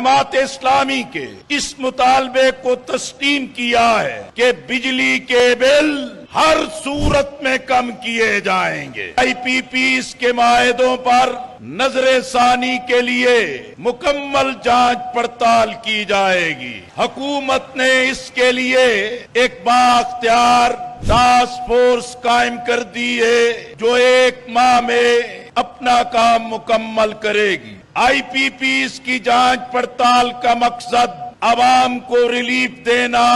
जमात इस्लामी के इस मुतालबे को तस्लीम किया है कि बिजली के बिल हर सूरत में कम किए जाएंगे। IPP इसके माहिदों पर नजरे सानी के लिए मुकम्मल जांच पड़ताल की जाएगी। हुकूमत ने इसके लिए एक बाख्तियार टास्क फोर्स कायम कर दी है जो 1 माह में अपना काम मुकम्मल करेगी। IPP इसकी जांच पड़ताल का मकसद आवाम को रिलीफ देना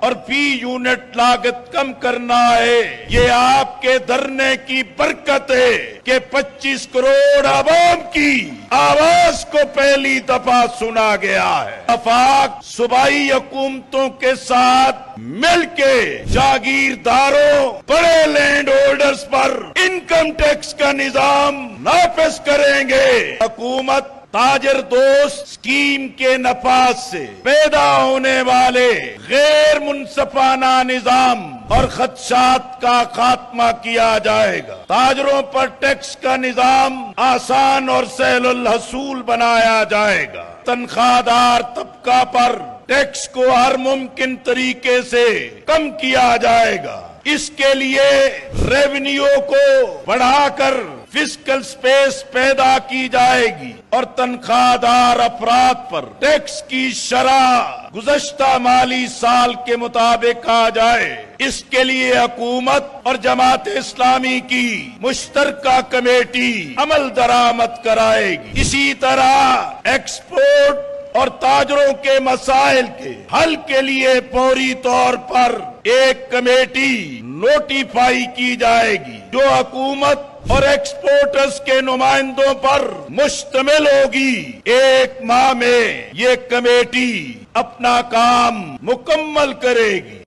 और फी यूनिट लागत कम करना है। ये आपके धरने की बरकत है कि 25 करोड़ आवाम की आवाज को पहली दफा सुना गया है। वफाक सूबाई हुकूमतों के साथ मिलके जागीरदारों, बड़े लैंड होल्डर्स पर इनकम टैक्स का निजाम नाफिज करेंगे। हुकूमत ताजर दोस्त स्कीम के नफाज से पैदा होने वाले गैर मुनसफाना निजाम और खदशात का खात्मा किया जाएगा। ताजरों पर टैक्स का निजाम आसान और सहल हसूल बनाया जाएगा। तनख्वाहदार तबका पर टैक्स को हर मुमकिन तरीके से कम किया जाएगा। इसके लिए रेवेन्यू को बढ़ाकर फिस्कल स्पेस पैदा की जाएगी और तनख्वाहदार अफराद पर टैक्स की शरह गुज़श्ता माली साल के मुताबिक आ जाए। इसके लिए हुकूमत और जमात इस्लामी की मुश्तरका कमेटी अमल दरामद कराएगी। इसी तरह एक्सपोर्ट और ताजरों के मसाइल के हल के लिए फौरी तौर पर एक कमेटी नोटिफाई की जाएगी जो हुकूमत और एक्सपोर्टर्स के नुमाइंदों पर मुश्तमिल होगी। 1 माह में ये कमेटी अपना काम मुकम्मल करेगी।